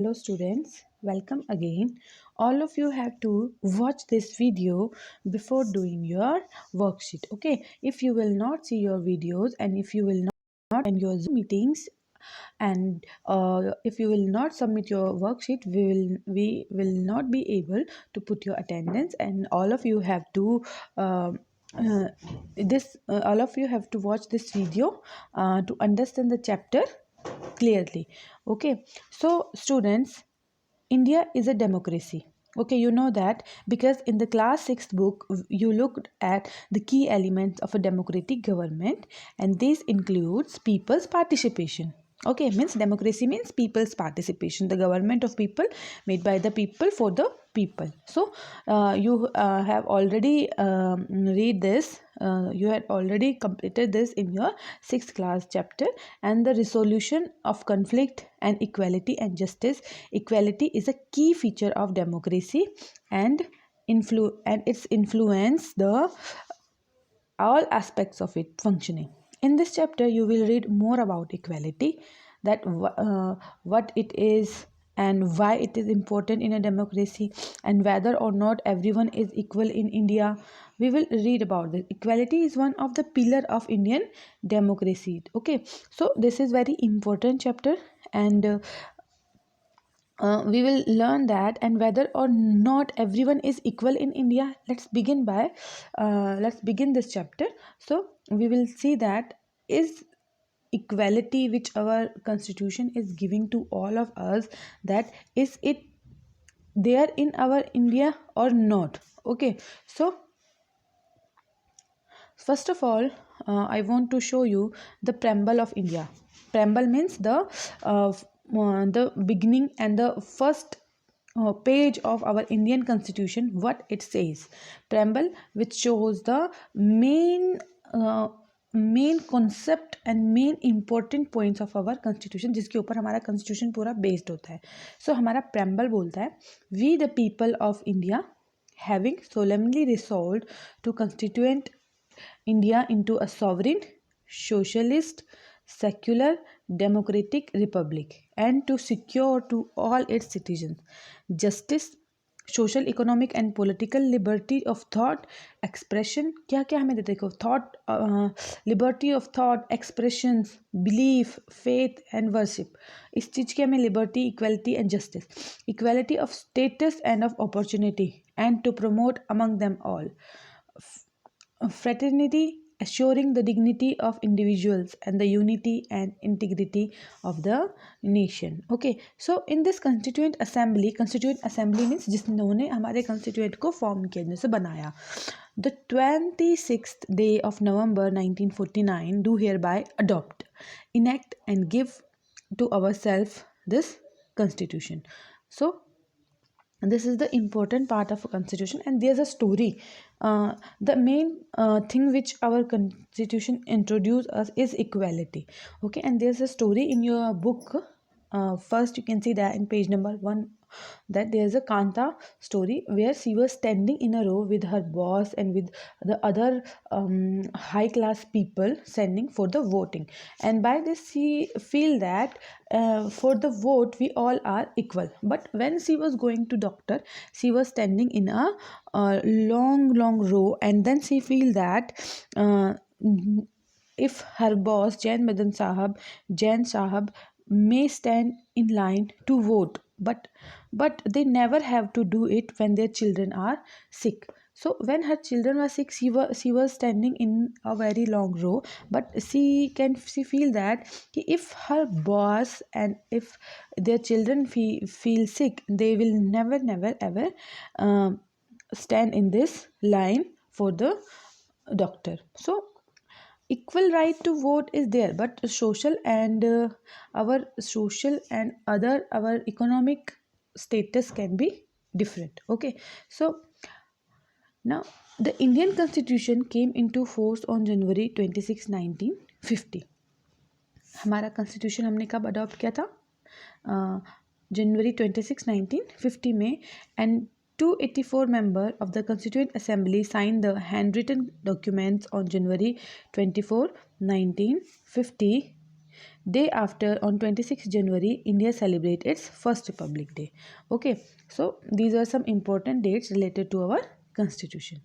Hello students, welcome again. All of you have to watch this video before doing your worksheet. Okay, if you will not see your videos and if you will not attend your Zoom meetings and if you will not submit your worksheet, we will not be able to put your attendance, and all of you have to uh, all of you have to watch this video to understand the chapter clearly. Okay, so students, India is a democracy. Okay, you know that because in the class 6th book you looked at the key elements of a democratic government, and this includes people's participation. Okay, means democracy means people's participation, the government of people, made by the people for the people. So you have already read this, you had already completed this in your 6th class chapter, and the resolution of conflict and equality and justice. Equality is a key feature of democracy, and its influence the all aspects of it functioning. In this chapter, you will read more about equality, that what it is and why it is important in a democracy, and whether or not everyone is equal in India. We will read about this. Equality is one of the pillar of Indian democracy. Okay, so this is very important chapter, and we will learn that, and whether or not everyone is equal in India. Let's begin this chapter. So we will see that is equality which our constitution is giving to all of us, that is it there in our India or not. Okay, so first of all, I want to show you the preamble of India. Preamble means the beginning and the first page of our Indian Constitution. What it says, preamble, which shows the uh, main concept and main important points of our constitution, जिसके ऊपर हमारा constitution पूरा based होता है. सो हमारा preamble बोलता है, we the people of India having solemnly resolved to constitute India into a sovereign, socialist, secular, democratic republic, and to secure to all its citizens justice, social, economic, and political liberty of thought, expression. क्या क्या हमें देते देखो, thought, liberty of thought, expressions, belief, faith, and worship. इस चीज़ की हमें liberty, equality, and justice, equality of status and of opportunity, and to promote among them all fraternity, assuring the dignity of individuals and the unity and integrity of the nation. Okay, so in this constituent assembly means जिन्होंने हमारे constituent को form किया, जिनसे बनाया, the 26th day of November 1949 do hereby adopt, enact, and give to ourselves this constitution. So this is the important part of a constitution, and there's a story. The main thing which our constitution introduce us is equality. Okay, and there's a story in your book. First you can see that in page number 1, that there's a Kanta story where she was standing in a row with her boss and with the other high class people standing for the voting, and by this she feel that for the vote we all are equal. But when she was going to doctor, she was standing in a long row, and then she feel that uh, if her boss Jain Sahab may stand in line to vote, but they never have to do it when their children are sick. So when her children were sick, she was standing in a very long row, but she feel that if her boss and if their children feel sick, they will never ever um, stand in this line for the doctor. So equal right to vote is there, but our economic status can be different. Okay, so now the Indian Constitution came into force on January 26, 1950. हमारा constitution हमने कब adopt किया था? जनवरी 26, 1950 में, and 284 members of the Constituent Assembly signed the handwritten documents on January 24, 1950. Day after, on 26th January, India celebrates its first Republic Day. Okay, so these are some important dates related to our constitution.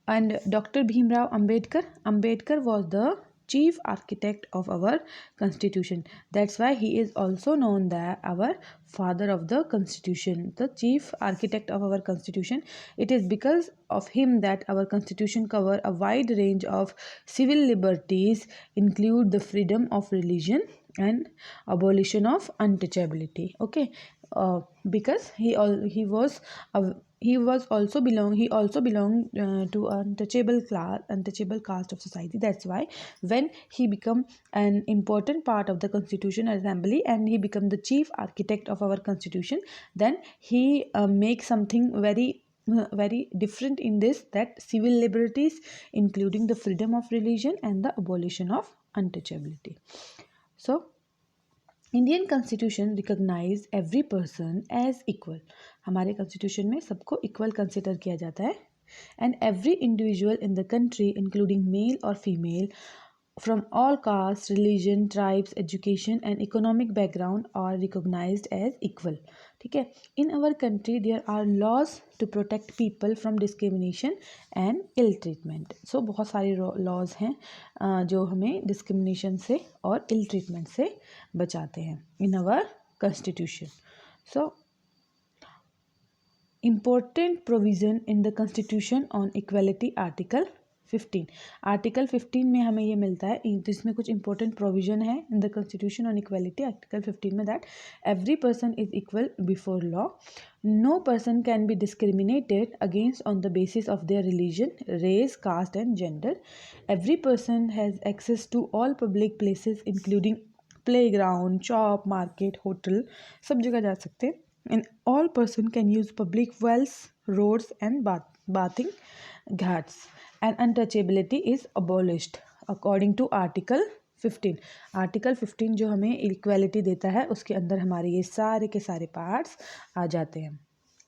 And Dr. Bhimrao Ambedkar was the chief architect of our constitution. That's why he is also known as our father of the constitution, the chief architect of our constitution. It is because of him that our constitution cover a wide range of civil liberties, include the freedom of religion and abolition of untouchability. Okay, because he was also belonged to untouchable caste of society. That's why when he become an important part of the constitution assembly and he become the chief architect of our constitution, then he makes something very different in this, that civil liberties including the freedom of religion and the abolition of untouchability. So Indian constitution recognise every person as equal. हमारे constitution में सबको equal consider किया जाता है. And every individual in the country including male और female from all castes, religion, tribes, education and economic background are recognized as equal. ठीक है. In our country there are laws to protect people from discrimination and ill treatment. So बहुत सारे laws हैं जो हमें discrimination से और ill treatment से बचाते हैं in our constitution. So important provision in the constitution on equality, article 15. Article 15 में हमें ये मिलता है, जिसमें कुछ इंपॉर्टेंट प्रोविजन है in the constitution on equality. Article 15 में that every person is equal before law. No person can be discriminated against on the basis of their religion, race, caste and gender. Every person has access to all public places including playground, shop, market, hotel, सब जगह जा सकते हैं. And all person can use public wells, roads and bathing ghats. And untouchability is abolished according to article 15. Article 15 जो हमें equality देता है उसके अंदर हमारे ये सारे के सारे पार्ट्स आ जाते हैं.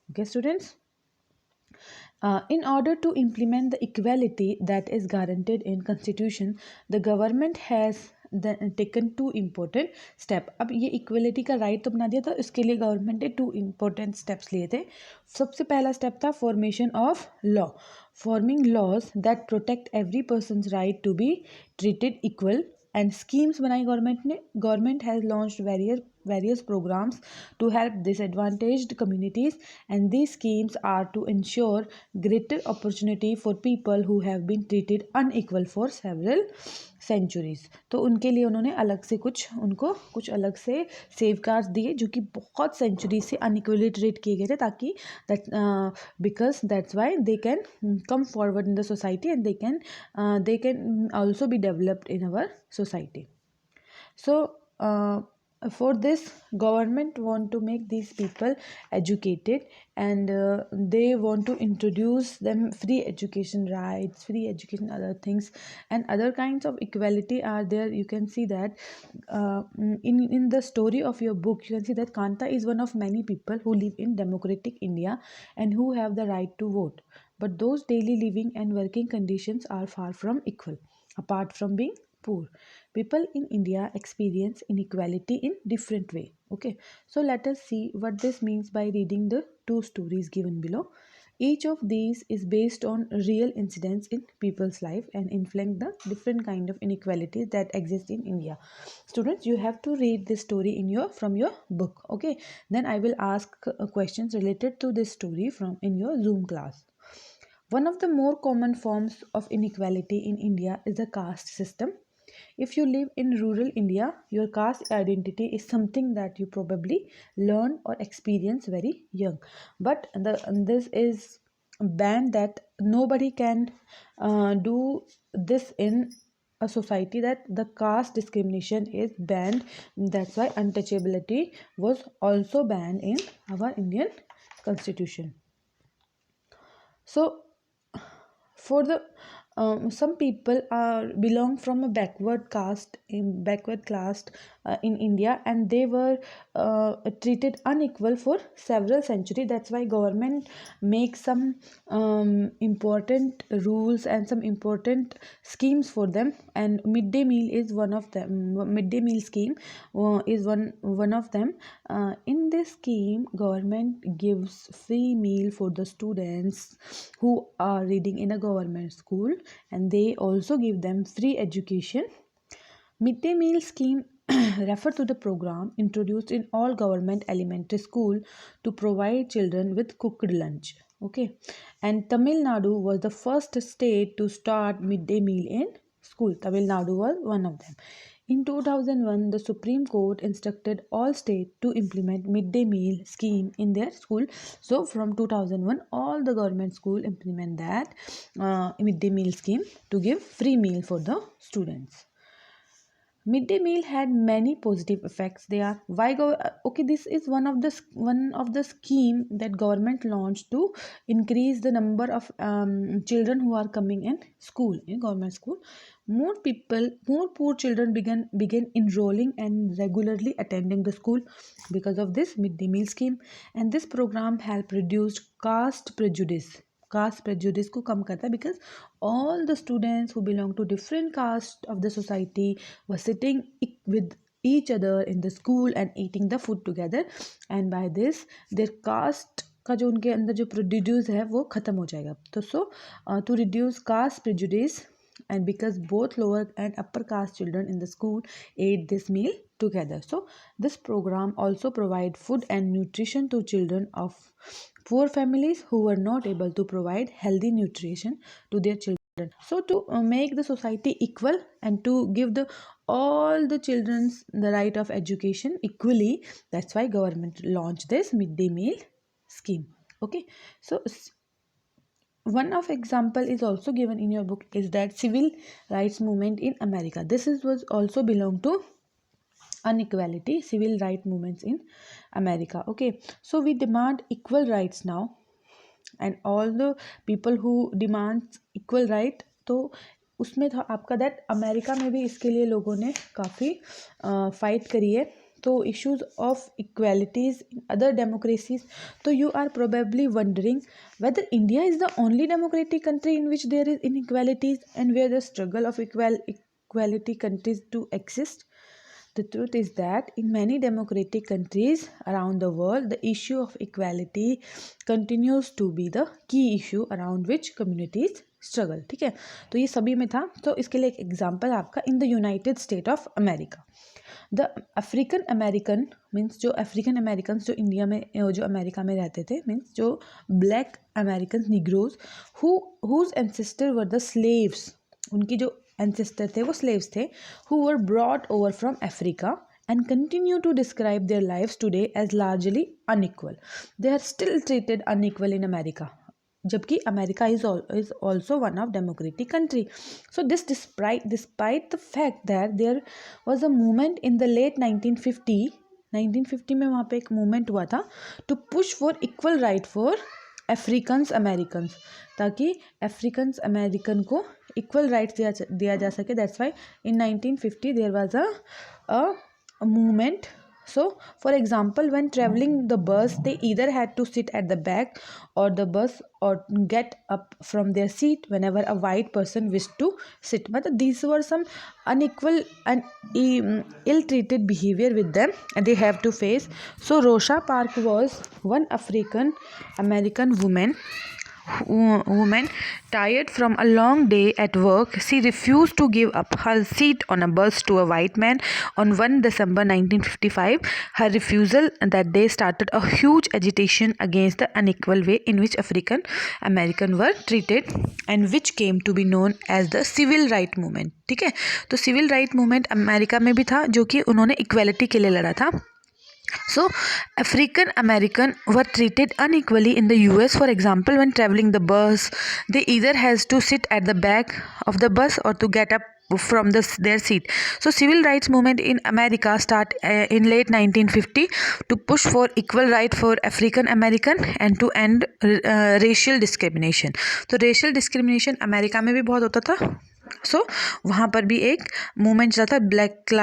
Okay students, in order to implement the equality that is guaranteed in constitution, the government has taken 2 important step. अब ये इक्वलिटी का राइट तो बना दिया था, इसके लिए गवर्नमेंट ने 2 इम्पोर्टेंट स्टेप्स लिए थे. सबसे पहला स्टेप था formation of law, forming laws that protect every persons right to be treated equal. And schemes बनाई गवर्नमेंट ने. Government has launched various programs to help disadvantaged communities, and these schemes are to ensure greater opportunity for people who have been treated unequal for several centuries. तो उनके लिए उन्होंने अलग से कुछ अलग से सेफगार्ड्स दिए जो कि बहुत सेंचुरी से अनइक्वली ट्रीट किए गए थे, ताकि because that's why they can come forward in the society and they can also be developed in our society. So for this, government want to make these people educated, and they want to introduce them free education rights, free education, other things, and other kinds of equality are there. You can see that in the story of your book, you can see that Kanta is one of many people who live in democratic India and who have the right to vote, but those daily living and working conditions are far from equal. Apart from being poor, people in India experience inequality in different way. Okay, so let us see what this means by reading the 2 stories given below. Each of these is based on real incidents in people's life and influence the different kind of inequalities that exist in India. Students, you have to read this story from your book. Okay, then I will ask questions related to this story in your Zoom class. One of the more common forms of inequality in India is the caste system. If you live in rural India, your caste identity is something that you probably learn or experience very young. But this is banned, that nobody can do this in a society, that the caste discrimination is banned. That's why untouchability was also banned in our Indian constitution. So for the some people belong from a backward caste, in backward class in India, and they were treated unequal for several centuries. That's why government makes some important rules and some important schemes for them, and midday meal is one of them. Midday meal scheme is one of them. In this scheme, government gives free meal for the students who are reading in a government school, and they also give them free education. Midday meal scheme refer to the program introduced in all government elementary school to provide children with cooked lunch. Okay, and Tamil Nadu was the first state to start midday meal in school. Tamil Nadu was one of them. In 2001, the Supreme Court instructed all states to implement midday meal scheme in their school. So from 2001, all the government school implement that midday meal scheme to give free meal for the students. Midday meal had many positive effects. They are why go okay. This is one of the scheme that government launched to increase the number of children who are coming in school, in government school. More poor children began enrolling and regularly attending the school because of this midday meal scheme. And this program helped reduce caste prejudice को कम करता है, because all the students who belong to different caste of the society were sitting with each other in the school and eating the food together, and by this their caste का जो उनके अंदर जो prejudice है वो ख़त्म हो जाएगा. तो to reduce caste prejudice, and because both lower and upper caste children in the school ate this meal together, so this program also provide food and nutrition to children of poor families who were not able to provide healthy nutrition to their children. So to make the society equal and to give all the children the right of education equally, that's why government launched this midday meal scheme. Okay, so one of example is also given in your book is that civil rights movement in America. Was also belong to inequality, civil right movements in America. Okay, so we demand equal rights now, and all the people who demand equal right, तो उसमें था आपका that America में भी इसके लिए लोगों ने काफ़ी फाइट करी है. तो issues of equalities in other democracies. So you are probably wondering whether India is the only democratic country in which there is inequalities and where the struggle of equality continues to exist. The truth is that in many democratic countries around the world, the issue of equality continues to be the key issue around which communities struggle. ठीक है, तो ये सभी में था. तो इसके लिए एक एग्जांपल आपका in the United State of America. The African American means जो अफ्रीकन अमेरिकन जो इंडिया में जो अमेरिका में रहते थे, मीन्स जो black American negroes whose ancestor were the slaves, उनकी जो एंसेस्टर थे वो स्लेव्स थे, who were brought over from Africa and continue to describe their lives today as largely unequal. They are still treated unequal in America. जबकि America is also one of democratic country. So this despite the fact that there was a movement in the late 1950 में वहाँ पे एक movement हुआ था to push for equal right for Africans Americans, ताकि Africans American को equal rights दिया जा सके. That's why in 1950 there was a movement. So for example, when traveling the bus, they either had to sit at the back or the bus or get up from their seat whenever a white person wished to sit. But these were some unequal and ill-treated behavior with them, and they have to face. So Rosa Parks was one African American woman tired from a long day at work. She refused to give up her seat on a bus to a white man on 1 December 1955. Her refusal that day started a huge agitation against the unequal way in which African Americans were treated, and which came to be known as the civil right movement. ठीक है, तो civil right movement America में भी था, जो कि उन्होंने equality के लिए लड़ा था. So African American were treated unequally in the US. For example, when traveling the bus, they either has to sit at the back of the bus or to get up from their seat. So civil rights movement in America start in late 1950 to push for equal right for African American and to end racial discrimination. तो racial discrimination America में भी बहुत होता था. सो वहाँ पर भी एक मूवमेंट चला था black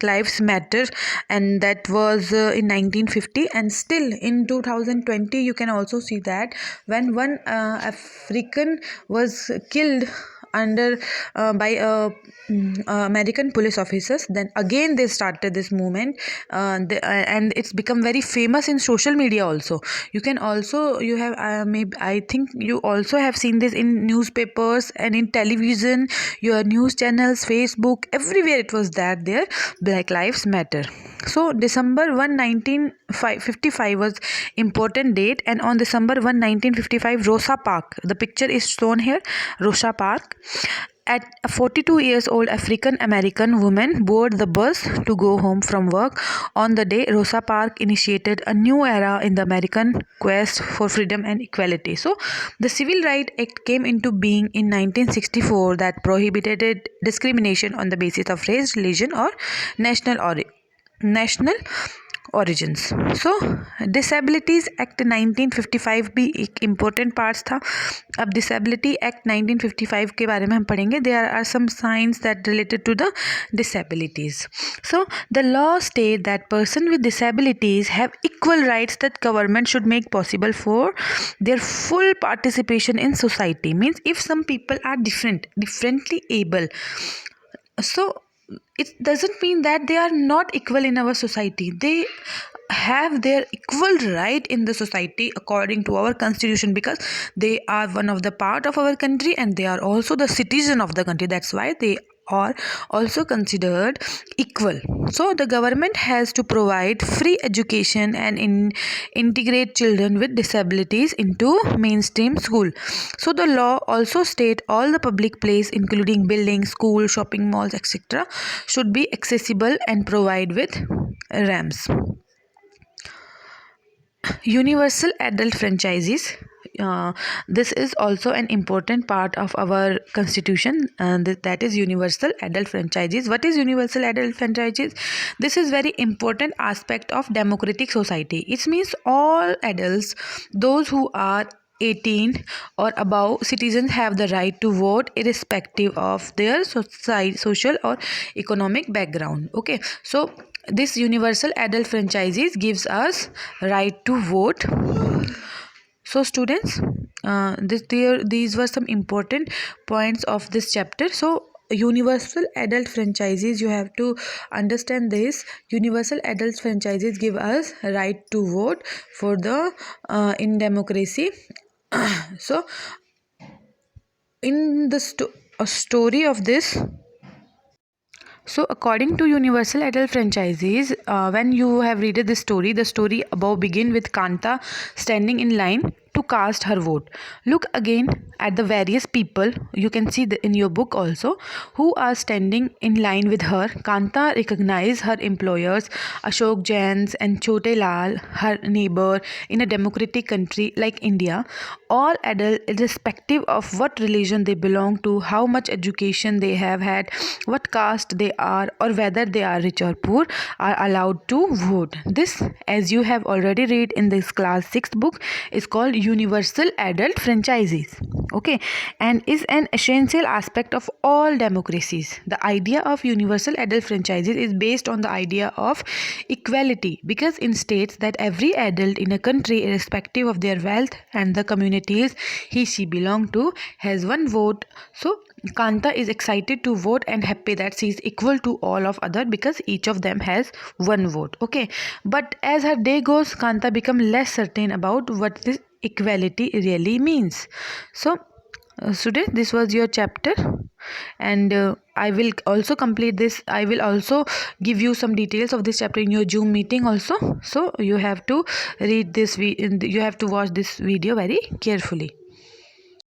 lives matter and that was in 1950 and still in 2020 you can also see that when one African was killed under by American police officers, then again they started this movement and it's become very famous in social media also. You have maybe I think you also have seen this in newspapers and in television, your news channels, Facebook, everywhere it was there Black Lives Matter. So December 1 1955 was important date, and on December 1 1955 Rosa Parks, the picture is shown here, Rosa Parks, at a 42 years old African American woman boarded the bus to go home from work. On the day, Rosa Parks initiated a new era in the American quest for freedom and equality. So the Civil Rights Act came into being in 1964 that prohibited discrimination on the basis of race, religion or national origins. So Disabilities Act 1955 भी एक important parts था. अब Disability Act 1955 के बारे में हम पढ़ेंगे. There are some signs that related to the disabilities. So the law state that person with disabilities have equal rights that government should make possible for their full participation in society. Means if some people are differently able, so it doesn't mean that they are not equal in our society. They have their equal right in the society according to our constitution, because they are one of the part of our country and they are also the citizen of the country. That's why they are also considered equal. So the government has to provide free education and integrate children with disabilities into mainstream school. So the law also state all the public place including buildings, schools, shopping malls, etc. should be accessible and provide with ramps. Universal adult franchises. This is also an important part of our constitution, and that is universal adult franchises. What is universal adult franchises? This is very important aspect of democratic society. It means all adults, those who are 18 or above citizens, have the right to vote irrespective of their social or economic background. Okay, so this universal adult franchises gives us right to vote. So students, these were some important points of this chapter. So universal adult franchises, you have to understand this. Universal adult franchises give us right to vote for the in democracy. So in the story of this, so according to universal adult franchises, when you have read this story, the story above begin with Kanta standing in line to cast her vote. Look again at the various people, you can see in your book also, who are standing in line with her. Kanta recognized her employers, Ashok Jains and Chote Lal, her neighbor, in a democratic country like India. All adults, irrespective of what religion they belong to, how much education they have had, what caste they are, or whether they are rich or poor, are allowed to vote. This, as you have already read in this class 6th book, is called universal adult franchises. Okay, and is an essential aspect of all democracies. The idea of universal adult franchises is based on the idea of equality, because it states that every adult in a country, irrespective of their wealth and the communities he/she belong to, has one vote. So Kanta is excited to vote and happy that she is equal to all of other, because each of them has one vote. Okay, but as her day goes, Kanta become less certain about what this equality really means. So students, this was your chapter, and I will also complete this. I will also give you some details of this chapter in your Zoom meeting also. So you have to read this, you have to watch this video very carefully.